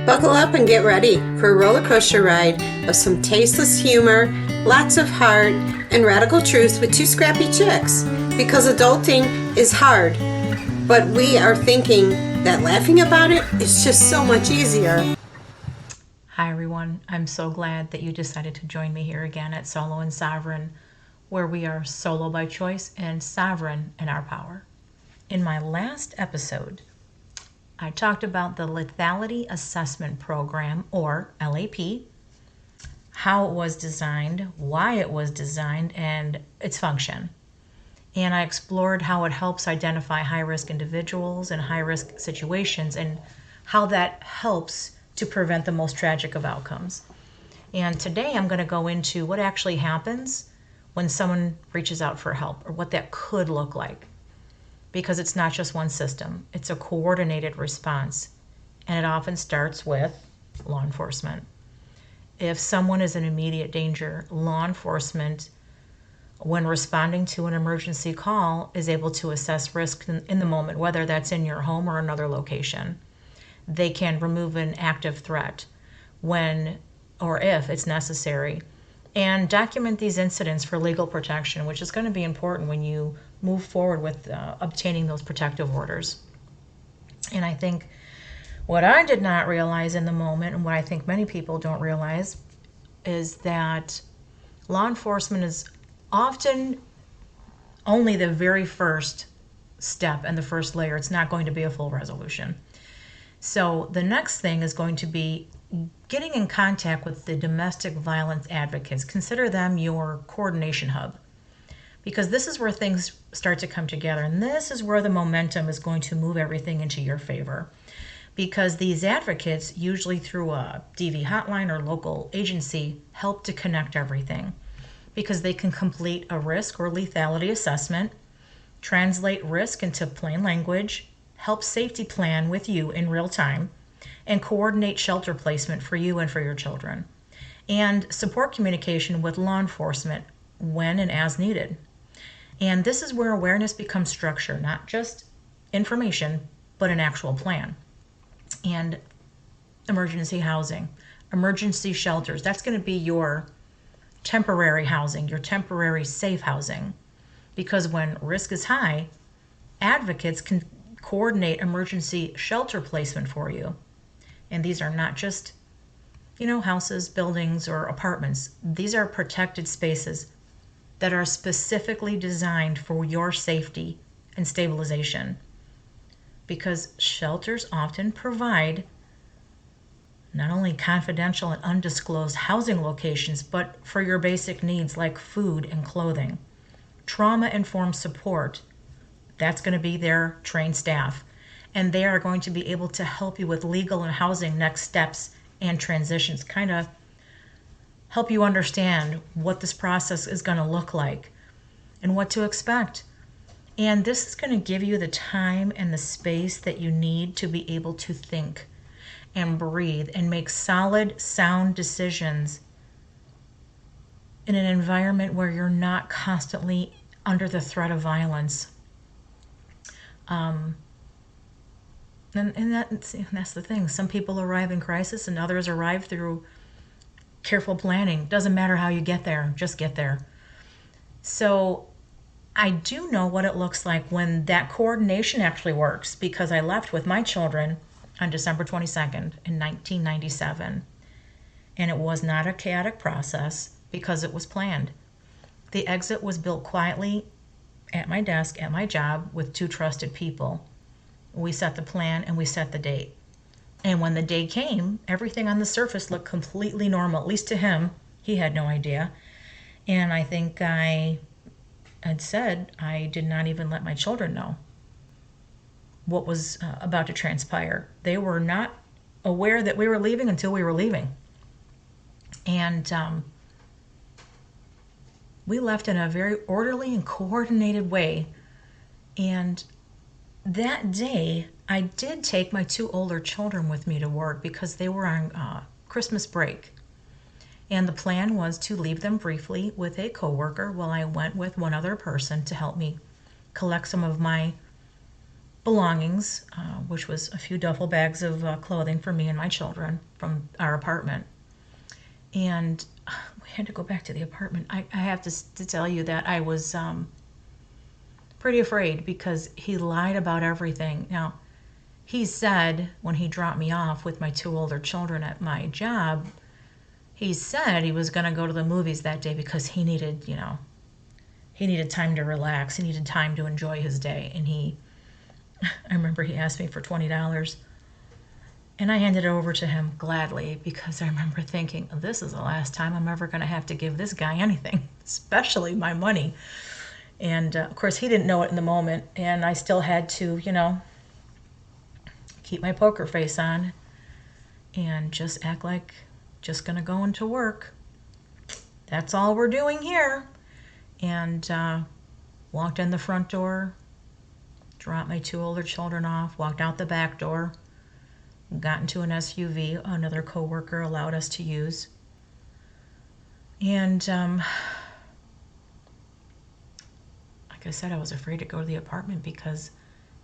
Buckle up and get ready for a roller coaster ride of some tasteless humor, lots of heart, and radical truth with two scrappy chicks. Because adulting is hard, but we are thinking that laughing about it is just so much easier. Hi everyone, I'm so glad that you decided to join me here again at Solo and Sovereign, where we are solo by choice and sovereign in our power. In my last episode, I talked about the Lethality Assessment Program, or LAP, how it was designed, why it was designed, and its function. And I explored how it helps identify high-risk individuals and high-risk situations and how that helps to prevent the most tragic of outcomes. And today I'm going to go into what actually happens when someone reaches out for help, or what that could look like. Because it's not just one system, it's a coordinated response. And it often starts with law enforcement. If someone is in immediate danger, law enforcement, when responding to an emergency call, is able to assess risk in the moment, whether that's in your home or another location. They can remove an active threat when or if it's necessary, and document these incidents for legal protection, which is going to be important when you move forward with obtaining those protective orders. And I think what I did not realize in the moment, and what I think many people don't realize, is that law enforcement is often only the very first step and the first layer. It's not going to be a full resolution. So the next thing is going to be getting in contact with the domestic violence advocates. Consider them your coordination hub, because this is where things start to come together, and this is where the momentum is going to move everything into your favor. Because these advocates, usually through a DV hotline or local agency, help to connect everything, because they can complete a risk or lethality assessment, translate risk into plain language, help safety plan with you in real time, and coordinate shelter placement for you and for your children, and support communication with law enforcement when and as needed. And this is where awareness becomes structure, not just information, but an actual plan. And emergency housing, emergency shelters, that's going to be your temporary housing, your temporary safe housing. Because when risk is high, advocates can coordinate emergency shelter placement for you. And these are not just, houses, buildings, or apartments. These are protected spaces that are specifically designed for your safety and stabilization. Because shelters often provide not only confidential and undisclosed housing locations, but for your basic needs like food and clothing. Trauma-informed support, that's going to be their trained staff. And they are going to be able to help you with legal and housing next steps and transitions, kind of help you understand what this process is going to look like and what to expect. And this is going to give you the time and the space that you need to be able to think and breathe and make solid, sound decisions in an environment where you're not constantly under the threat of violence. And that's the thing. Some people arrive in crisis and others arrive through careful planning. Doesn't matter how you get there, just get there. So I do know what it looks like when that coordination actually works, because I left with my children on December 22nd in 1997. And it was not a chaotic process because it was planned. The exit was built quietly at my desk, at my job, with two trusted people. We set the plan and we set the date. And when the day came, everything on the surface looked completely normal, at least to him. He had no idea. And I think I had said I did not even let my children know what was about to transpire. They were not aware that we were leaving until we were leaving. And we left in a very orderly and coordinated way. And that day, I did take my two older children with me to work because they were on Christmas break. And the plan was to leave them briefly with a coworker while I went with one other person to help me collect some of my belongings, which was a few duffel bags of clothing for me and my children from our apartment. And we had to go back to the apartment. I have to tell you that I was pretty afraid because he lied about everything. Now, he said when he dropped me off with my 2 older children at my job, he said he was going to go to the movies that day because he needed, he needed time to relax. He needed time to enjoy his day. And I remember he asked me for $20. And I handed it over to him gladly because I remember thinking, this is the last time I'm ever going to have to give this guy anything, especially my money. And of course, he didn't know it in the moment. And I still had to, keep my poker face on and just act like just going to go into work. That's all we're doing here. And walked in the front door, dropped my 2 older children off, walked out the back door, got into an SUV another coworker allowed us to use. And like I said, I was afraid to go to the apartment because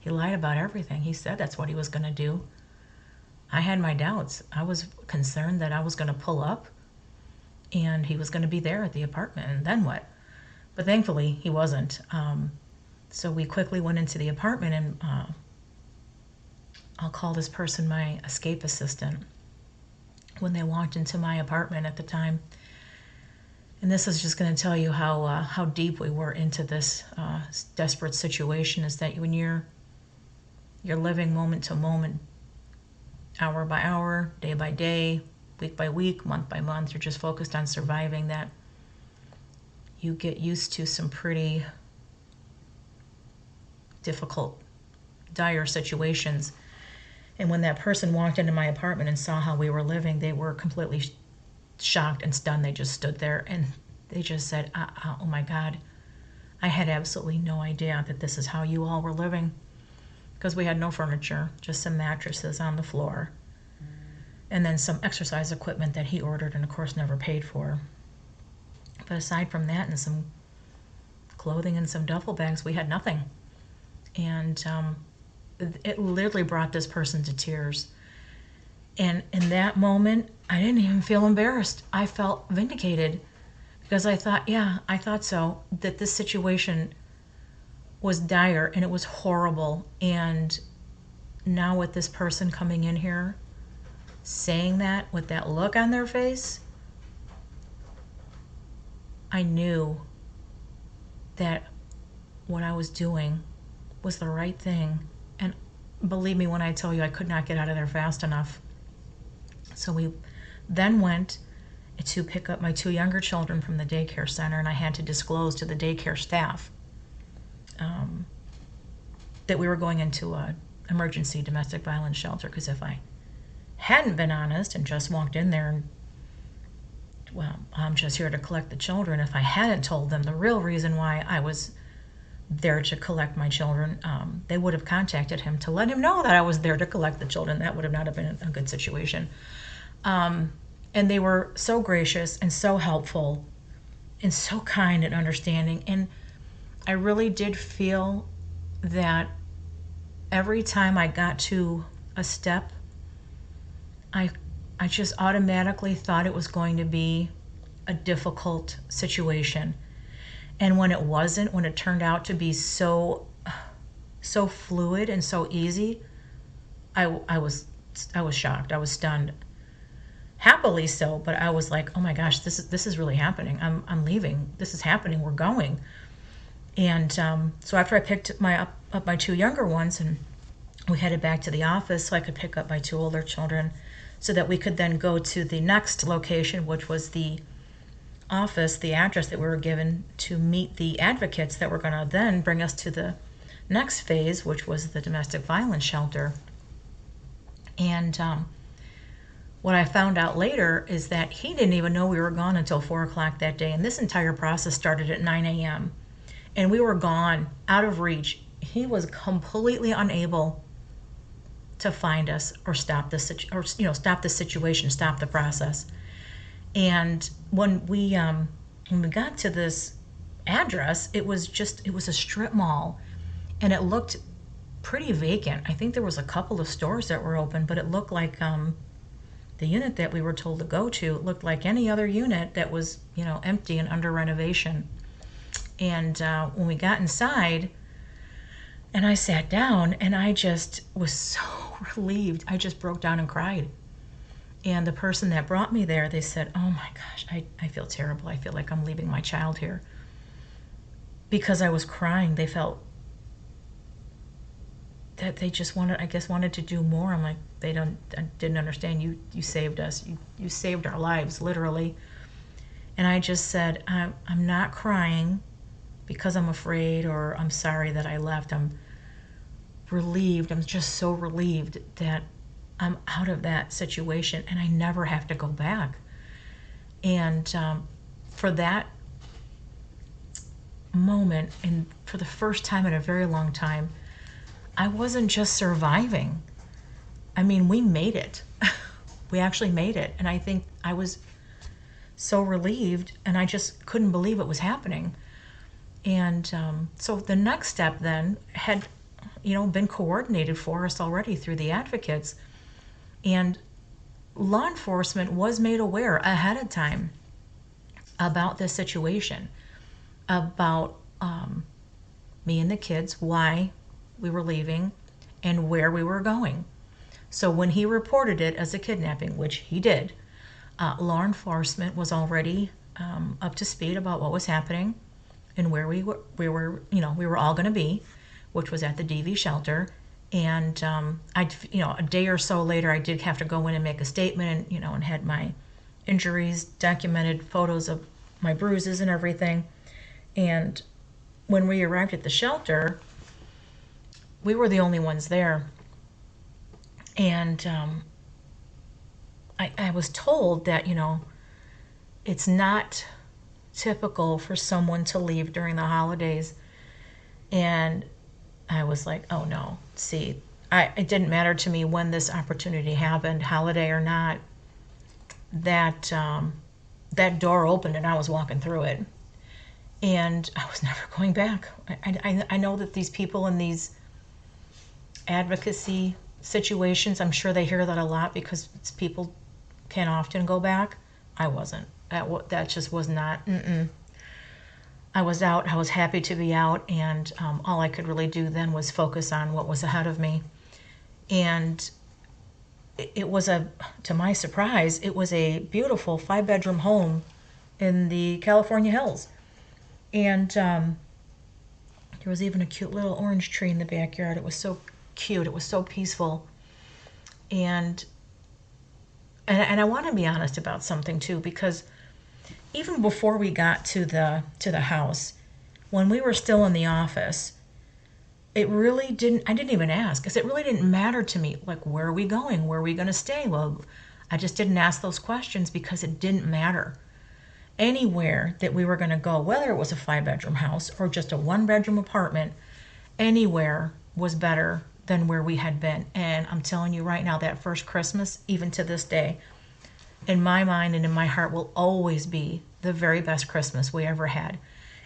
he lied about everything. He said that's what he was going to do. I had my doubts. I was concerned that I was going to pull up and he was going to be there at the apartment, and then what? But thankfully, he wasn't. So we quickly went into the apartment, and I'll call this person my escape assistant. When they walked into my apartment at the time, and this is just going to tell you how deep we were into this desperate situation, is that when you're living moment to moment, hour by hour, day by day, week by week, month by month, you're just focused on surviving, that you get used to some pretty difficult, dire situations. And when that person walked into my apartment and saw how we were living, they were completely shocked and stunned. They just stood there and they just said, oh my God, I had absolutely no idea that this is how you all were living. Because we had no furniture, just some mattresses on the floor. And then some exercise equipment that he ordered and of course never paid for. But aside from that and some clothing and some duffel bags, we had nothing. And it literally brought this person to tears. And in that moment, I didn't even feel embarrassed. I felt vindicated because I thought so, that this situation was dire and it was horrible. And now with this person coming in here, saying that with that look on their face, I knew that what I was doing was the right thing. And believe me when I tell you, I could not get out of there fast enough. So we then went to pick up my 2 younger children from the daycare center, and I had to disclose to the daycare staff that we were going into an emergency domestic violence shelter, because if I hadn't been honest and just walked in there and, well, I'm just here to collect the children, if I hadn't told them the real reason why I was there to collect my children, they would have contacted him to let him know that I was there to collect the children. That would have not have been a good situation. And they were so gracious and so helpful and so kind and understanding. And I really did feel that every time I got to a step, I just automatically thought it was going to be a difficult situation. And when it wasn't, when it turned out to be so fluid and so easy, I was shocked. I was stunned. Happily so, but I was like, oh my gosh, this is really happening. I'm leaving. This is happening. We're going. And so after I picked up my 2 younger ones, and we headed back to the office so I could pick up my 2 older children, so that we could then go to the next location, which was the office, the address that we were given, to meet the advocates that were going to then bring us to the next phase, which was the domestic violence shelter. And what I found out later is that he didn't even know we were gone until 4 o'clock that day. And this entire process started at 9 a.m. And we were gone, out of reach. He was completely unable to find us or stop the situation, stop the process. And when we got to this address, it was a strip mall, and it looked pretty vacant. I think there was a couple of stores that were open, but it looked like the unit that we were told to go to looked like any other unit that was, empty and under renovation. And when we got inside and I sat down, and I just was so relieved. I just broke down and cried. And the person that brought me there, they said, "Oh my gosh, I feel terrible. I feel like I'm leaving my child here." Because I was crying, they felt that they just wanted to do more. I'm like, I didn't understand. You saved us. You saved our lives, literally. And I just said, I'm not crying because I'm afraid or I'm sorry that I left. I'm relieved. I'm just so relieved that I'm out of that situation and I never have to go back. And for that moment, and for the first time in a very long time, I wasn't just surviving. I mean, we made it. We actually made it. And I think I was so relieved, and I just couldn't believe it was happening. And so the next step then had, been coordinated for us already through the advocates. And law enforcement was made aware ahead of time about this situation, about me and the kids, why we were leaving, and where we were going. So when he reported it as a kidnapping, which he did, law enforcement was already up to speed about what was happening and where we were all going to be, which was at the DV shelter. And a day or so later, I did have to go in and make a statement, and had my injuries documented, photos of my bruises and everything. And when we arrived at the shelter, we were the only ones there. And I was told that, it's not typical for someone to leave during the holidays. And I was like, oh no, see, it didn't matter to me when this opportunity happened, holiday or not, that door opened and I was walking through it. And I was never going back. I know that these people in these advocacy situations, I'm sure they hear that a lot because people can often go back. I wasn't. That just was not. I was out. I was happy to be out, and all I could really do then was focus on what was ahead of me. And it was to my surprise, it was a beautiful 5-bedroom home in the California hills. And there was even a cute little orange tree in the backyard. It was so cute. It was so peaceful. And I want to be honest about something too, because even before we got to the house, when we were still in the office, I didn't even ask, because it really didn't matter to me, like, where are we going? Where are we going to stay? Well, I just didn't ask those questions because it didn't matter. Anywhere that we were going to go, whether it was a 5-bedroom house or just a 1-bedroom apartment, anywhere was better than where we had been. And I'm telling you right now, that first Christmas, even to this day, in my mind and in my heart, will always be the very best Christmas we ever had.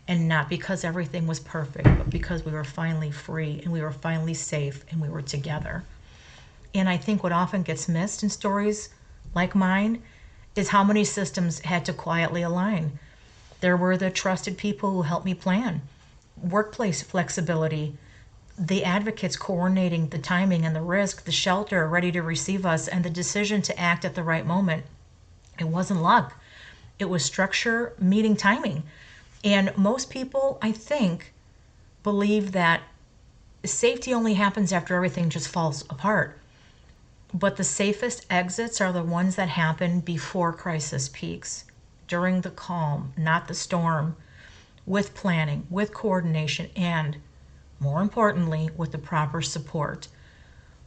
And not because everything was perfect, but because we were finally free and we were finally safe and we were together. And I think what often gets missed in stories like mine is how many systems had to quietly align. There were the trusted people who helped me plan, workplace flexibility, the advocates coordinating the timing and the risk, the shelter ready to receive us, and the decision to act at the right moment. It wasn't luck. It was structure meeting timing. And most people, I think, believe that safety only happens after everything just falls apart. But the safest exits are the ones that happen before crisis peaks, during the calm, not the storm, with planning, with coordination, and more importantly, with the proper support.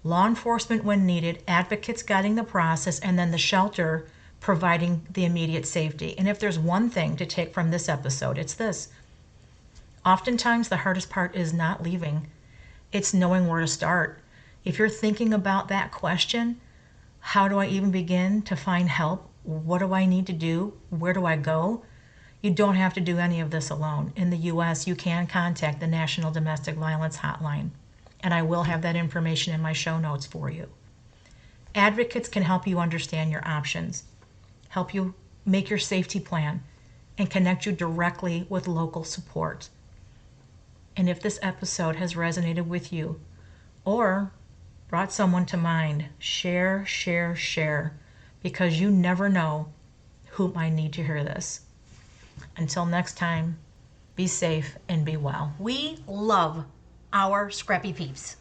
Law enforcement when needed, advocates guiding the process, and then the shelter providing the immediate safety. And if there's one thing to take from this episode, it's this. Oftentimes, the hardest part is not leaving. It's knowing where to start. If you're thinking about that question, how do I even begin to find help? What do I need to do? Where do I go? You don't have to do any of this alone. In the U.S., you can contact the National Domestic Violence Hotline and I will have that information in my show notes for you. Advocates can help you understand your options, help you make your safety plan, and connect you directly with local support. And if this episode has resonated with you or brought someone to mind, share, share, share, because you never know who might need to hear this. Until next time, be safe and be well. We love our scrappy peeps.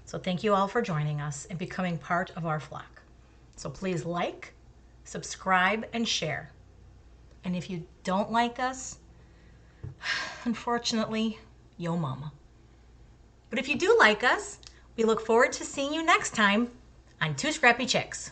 So thank you all for joining us and becoming part of our flock. So please like, subscribe, and share. And if you don't like us, unfortunately, yo mama. But if you do like us, we look forward to seeing you next time on Two Scrappy Chicks.